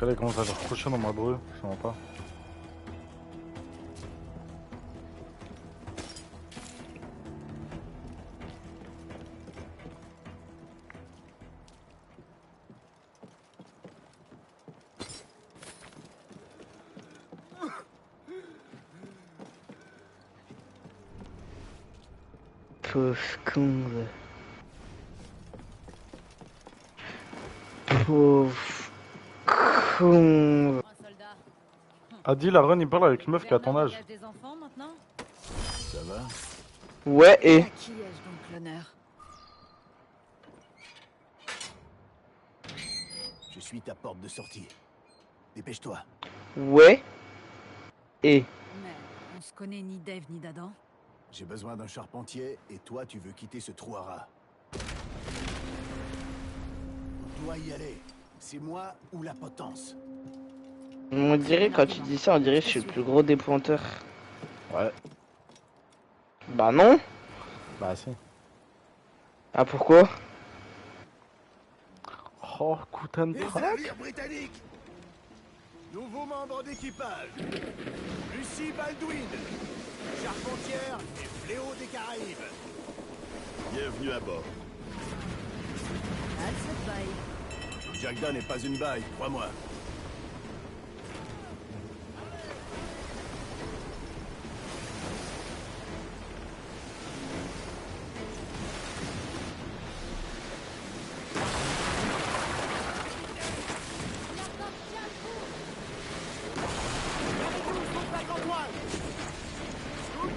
J'allais commencer à faire trop chaud dans ma brûle, je sais pas. Pauvre con. Pauvre con. Un soldat. Adil, la run, il parle avec une meuf qui a ton âge. Engage des enfants maintenant. Ça va? Ouais Et et. à qui ai-je donc l'honneur? Je suis ta porte de sortie. Dépêche-toi. Ouais et. Mais on se connaît ni d'Ève ni d'Adam. J'ai besoin d'un charpentier et toi, tu veux quitter ce trou à rats. On doit y aller. C'est moi ou la potence. On dirait quand tu dis ça, on dirait que je suis le plus gros des pointeurs. Ouais. Bah non. Bah, si. Ah pourquoi? Oh, Guten Les Tag. navires britanniques. Nouveau membre d'équipage. Lucie Baldwin. Charpentière et fléau des Caraïbes. Bienvenue à bord. Ah, cette baille. Jagda n'est pas une baille, crois-moi.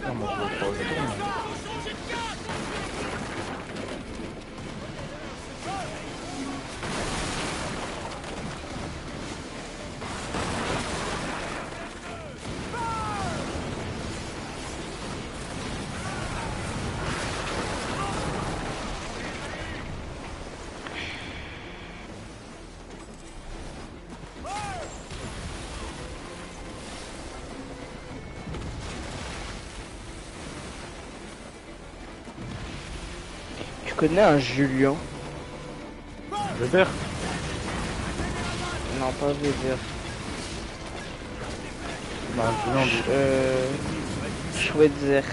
Non, moi, je veux pas retourner. Tu connais un Julien? Weber. Non pas Weber. Bah, Julien, Schweitzer.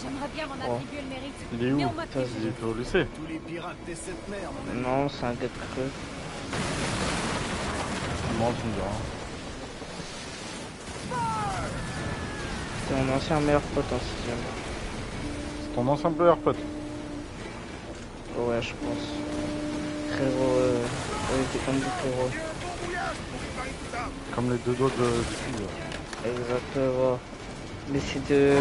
J'aimerais bien m'en Oh. attribuer le mérite. il est où? Mais on m'a fait Il est au lycée. Tous les pirates des sept mers, mon ami. Non c'est un gars de creux. Non, tu me diras. C'est mon ancien meilleur pote en 6ème. C'est ton ancien player pote. Ouais je pense. Frérot on était comme des frérots. Comme les deux doigts du cul. Exactement. Mais c'est de...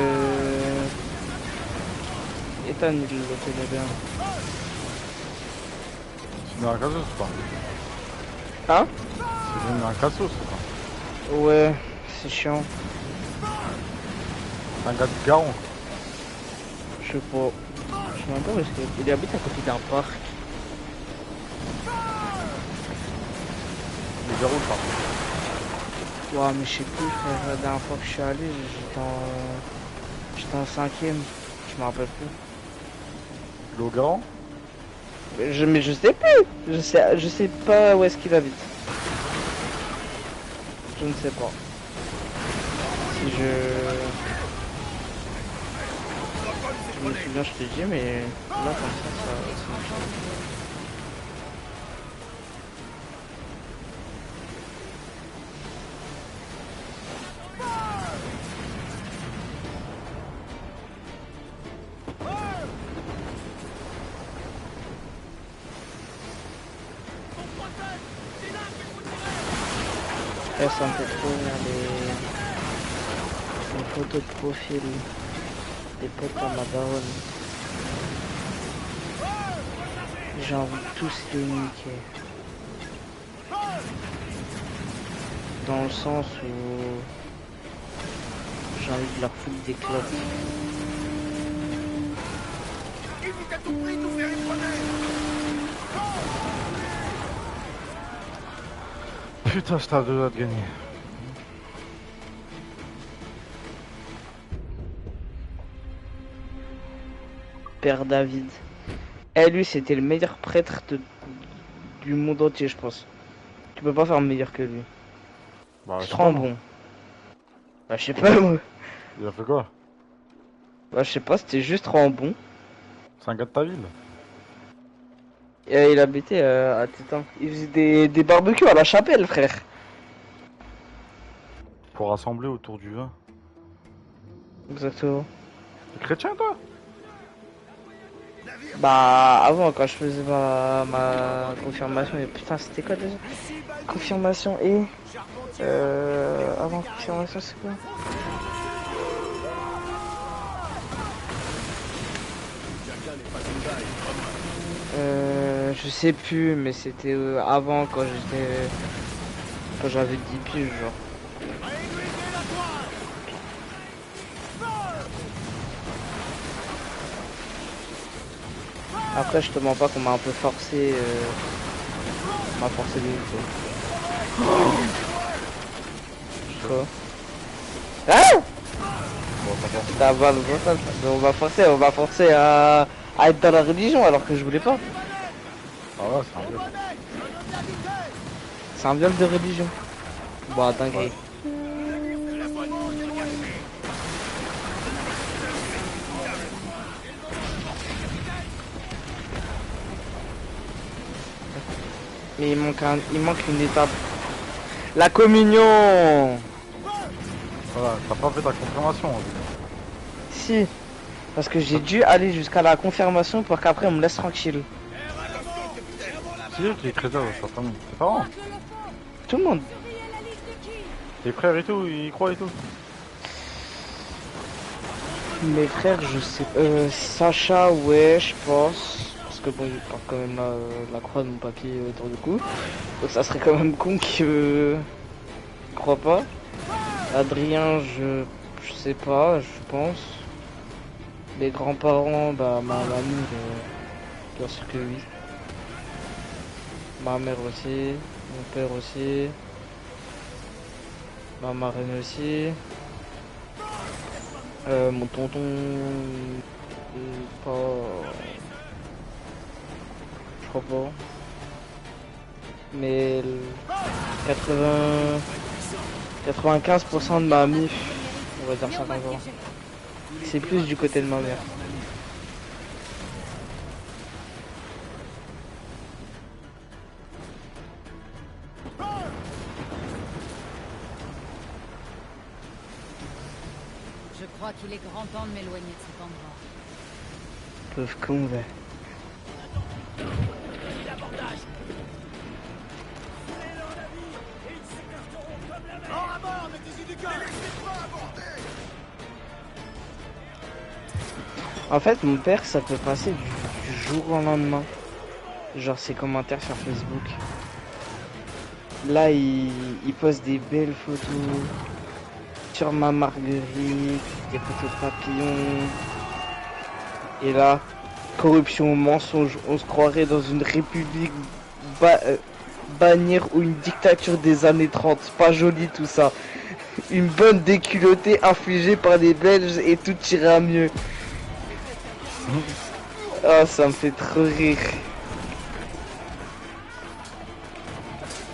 Ethan il le connaît bien. C'est venu un cassos ou pas? Hein? C'est venu un cassos ou pas? Ouais, c'est chiant. Un gars de Garon. Je sais pas. Je sais même pas où est-ce qu'il habite à côté d'un parc. Les Garon, pas. Ouais mais je sais plus frère, la dernière fois que je suis allé, j'étais en 5ème. Je me rappelle plus. Le Garon? Mais je sais plus. Je sais pas où est-ce qu'il habite. Je ne sais pas. Si je me souviens, je te dis, mais là comme ça me change. Ça me fait trop rire les photos de profil des potes à ma daronne. J'ai envie de tous les niquer. Dans le sens où j'ai envie de leur foutre des clopes. Putain, j'étais à 2 doigts de gagner. Père David. Eh, lui, c'était le meilleur prêtre du monde entier, je pense. Tu peux pas faire meilleur que lui. Bah, je C'est sais trop pas, bon. Bah, je sais pas, moi. Il a fait quoi? Bah, je sais pas, c'était juste trop bon. C'est un gars de ta ville? Et, il habitait à Tétin. Il faisait des barbecues à la chapelle, frère. Pour rassembler autour du vin. Exactement. T'es chrétien, toi? Bah, avant, quand je faisais ma confirmation, et putain, c'était quoi déjà? Confirmation et. Avant confirmation, c'est quoi? Je sais plus, mais c'était avant quand j'avais 10 piges, genre. Après, je te mens pas qu'on m'a un peu forcé. On m'a forcé de ouf. Quoi? Ah! Bon, t'as cassé. T'as pas le bon sens. Mais on m'a forcé à être dans la religion alors que je voulais pas. Ah ouais, c'est un viol. C'est un viol de religion. Bah, dinguerie. Mais il manque une étape. La communion! Voilà, t'as pas fait ta confirmation. En fait. Si. Parce que j'ai dû aller jusqu'à la confirmation pour qu'après on me laisse tranquille. Si, les chrétiens dans sa famille. Tes parents? Tout le monde. Tes frères et tout, ils croient et tout? Mes frères, je sais. Sacha, ouais, je pense. Parce que bon, il porte quand même la croix de mon papier autour du cou. Donc ça serait quand même con qu'il croit pas. Adrien, je sais pas, je pense. Les grands-parents, bah ma mamie, bien sûr que oui. Ma mère aussi, mon père aussi. Ma marraine aussi. Mon tonton, pas, je crois pas. Mais 95% de ma mif, on va dire ça comme ça. C'est plus du côté de ma mère. Je crois qu'il est grand temps de m'éloigner de cet endroit. Pauvre con, ouais. En fait, mon père, ça peut passer du jour au lendemain. Genre ses commentaires sur Facebook. Là, il poste des belles photos sur ma marguerite, des photos de papillons. Et là, corruption, mensonge, on se croirait dans une république bannière ou une dictature des années 30. Pas joli tout ça. Une bonne déculottée infligée par les Belges et tout ira mieux. Ah, ça me fait trop rire.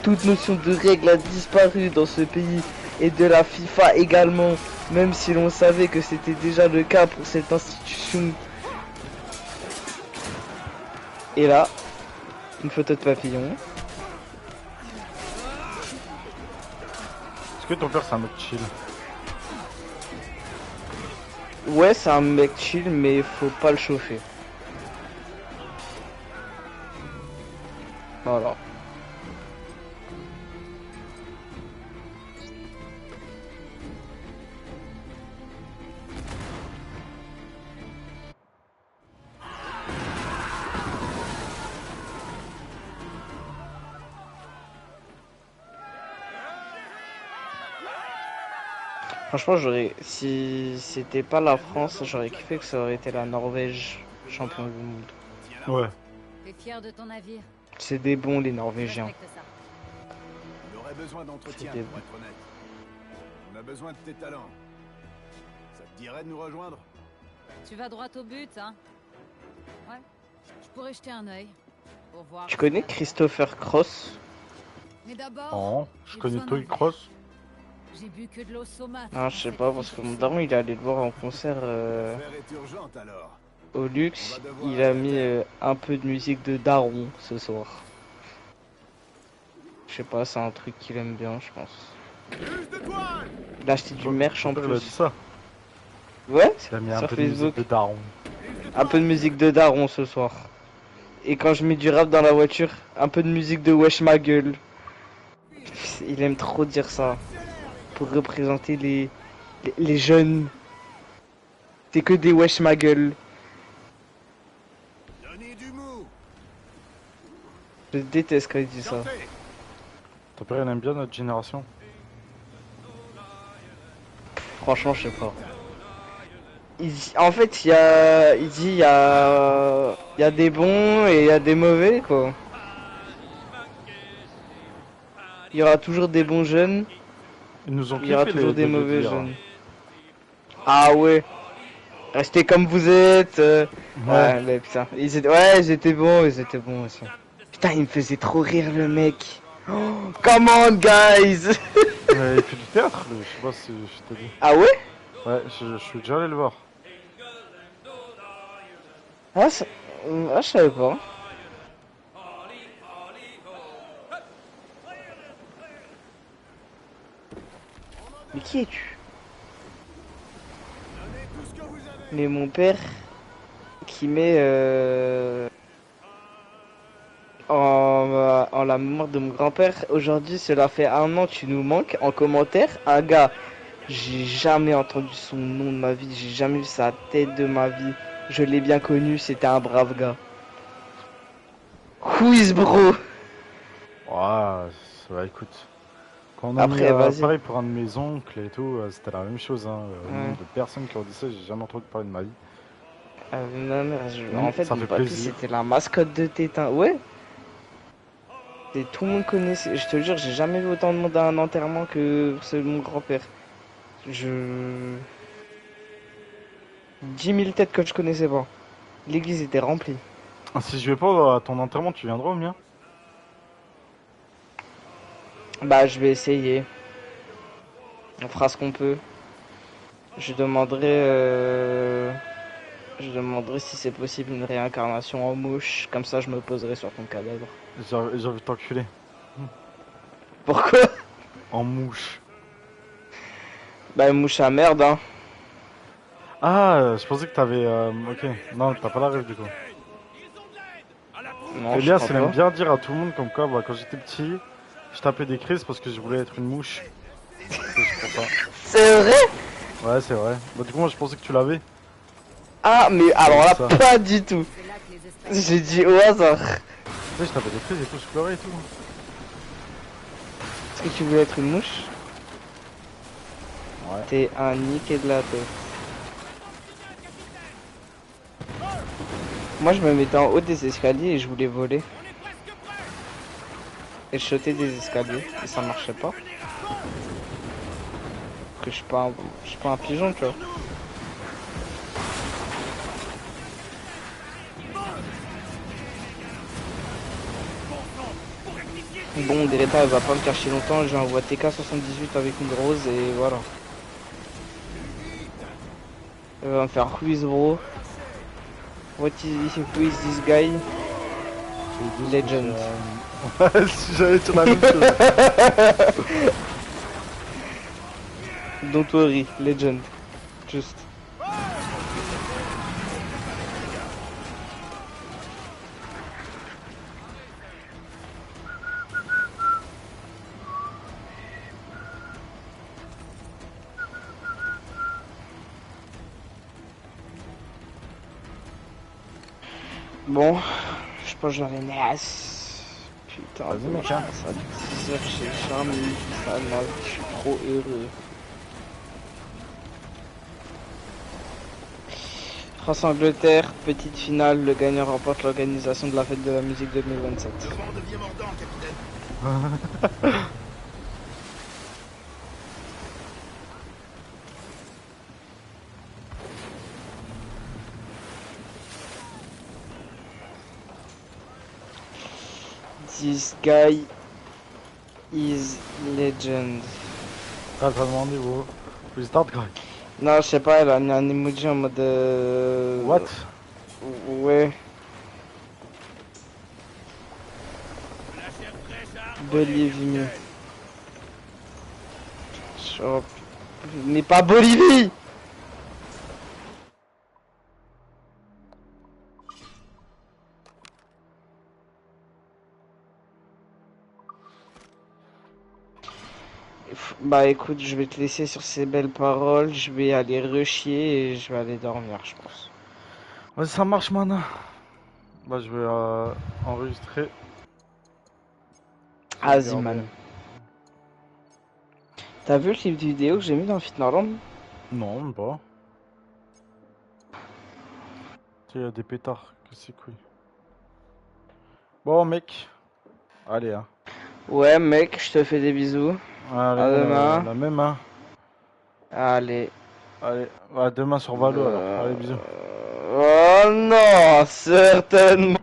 Toute notion de règle a disparu dans ce pays et de la FIFA également, même si l'on savait que c'était déjà le cas pour cette institution. Et là, une photo de papillon. Est-ce que ton père c'est un mec chill? Ouais, c'est un mec chill, mais faut pas le chauffer. Voilà. Franchement, si c'était pas la France, j'aurais kiffé que ça aurait été la Norvège champion du monde. Ouais. T'es fier de ton navire? C'est des bons les Je Norvégiens. respecte ça. On aurait besoin d'entretien, C'était- pour être honnête. On a besoin de tes talents. Ça te dirait de nous rejoindre? Tu vas droit au but, hein? Ouais. Je pourrais jeter un œil. Pour voir. Tu connais Christopher Cross? Mais d'abord, Oh, je j'ai connais besoin Toy d'un Cross. j'ai bu que de l'eau saumâtre. Ah, je sais pas, parce que mon daron il est allé le voir en concert L'affaire est urgente alors. au luxe. Il a mis un peu de musique de daron ce soir. Je sais pas, c'est un truc qu'il aime bien, je pense. Plus de toile! Il a acheté du merch en Ton père, il a dit plus. ça. Ouais, Il a mis un sur peu de musique Facebook. de daron. Un peu de musique de daron ce soir. Et quand je mets du rap dans la voiture, un peu de musique de wesh ma gueule. Il aime trop dire ça. Pour représenter les jeunes. C'est que des wesh ma gueule. Donnez du mou! Je déteste quand il dit ça. Chantez! Ton père, il aime bien notre génération. Franchement, je sais pas. En fait, il dit il y a des bons et il y a des mauvais, quoi. Il y aura toujours des bons jeunes, Ils nous ont il y aura kiffé, toujours les des mauvais Dodgers. jeunes. Ah ouais. Restez comme vous êtes. Ouais, mais putain, ils étaient bons aussi. Putain, il me faisait trop rire le mec. Oh, come on, guys. Il fait du théâtre, lui. Je sais pas si je t'ai dit. Ah ouais? Ouais, je suis déjà allé le voir. Ah, je savais pas. Mais qui es-tu? Donnez tout ce que vous avez! Mais mon père qui met en la mémoire de mon grand-père. Aujourd'hui, cela fait 1 an, tu nous manques. En commentaire, un gars, j'ai jamais entendu son nom de ma vie, j'ai jamais vu sa tête de ma vie. Je l'ai bien connu, c'était un brave gars. Who is bro? Ouais, ça va, écoute. Quand on a Après, mis vas-y. pareil pour un de mes oncles et tout, c'était la même chose. Hein. Le Ouais. nombre de personnes qui ont dit ça, j'ai jamais entendu parler de ma vie. Ma mère, en fait, ça mon fait papy, plaisir. c'était la mascotte de Tétin. Ouais. Et tout le monde connaissait. Je te jure, j'ai jamais vu autant de monde à un enterrement que celui de mon grand-père. 10 000 têtes que je connaissais pas. L'église était remplie. Ah, si je vais pas à ton enterrement, tu viendras au mien? Bah, je vais essayer. On fera ce qu'on peut. Je demanderai si c'est possible une réincarnation en mouche. Comme ça, je me poserai sur ton cadavre. J'ai envie de t'enculer. Pourquoi? En mouche. Bah, une mouche à merde, hein. Ah, je pensais que t'avais... ok, non, t'as pas la rêve du coup. Non, je Elias, crois il aime pas. bien dire à tout le monde comme quoi, bah, quand j'étais petit, je tapais des crises parce que je voulais être une mouche. C'est pour ça. C'est vrai? Ouais, c'est vrai. Bah, du coup, moi, je pensais que tu l'avais. Ah, mais alors là, Ça. pas du tout. C'est là que les espèces J'ai dit au hasard. Tu sais, je tapais des crises et tout, je pleurais et tout. Est-ce que tu voulais être une mouche? Ouais. T'es un niqué de la tête. Moi, je me mettais en haut des escaliers et je voulais voler. Et je sautais des escaliers et ça marchait pas. Parce que je suis pas un pigeon, tu vois. Bon, Greta, elle va pas me cacher longtemps. J'ai envoyé TK78 avec une rose et voilà. Elle va me faire quiz, bro. Who is this guy? Legend. Ouais, si j'allais sur la même chose. Don't worry, legend. Just. Bon, je pense que j'en ai nasse. Putain, Vas-y, demain, mec, hein. ça 10h chez Charmy, ça, là, je suis trop heureux. France-Angleterre, petite finale, le gagnant remporte l'organisation de la fête de la musique 2027. Le vent devient mordant, capitaine. This guy is legend. Ah, t'as demandé où? We start, guy. Non, je sais pas, elle a mis un emoji en mode... What? Ouais. La chair fraîche à Believe me. Oh, mais pas Bolivie! Bah écoute, je vais te laisser sur ces belles paroles, je vais aller rechier et je vais aller dormir, je pense. Vas-y, ça marche, man. Bah, je vais enregistrer. Vas-y, Sauvegarder. man. T'as vu le clip vidéo que j'ai mis dans Fitnessland? Non, même pas. Tiens, il y a des pétards. Que c'est couilles. Bon, mec. Allez, hein. Ouais, mec, je te fais des bisous. Allez, À demain. la même, hein. Allez. Allez, à demain sur Valo alors. Allez, bisous. Oh non, certainement.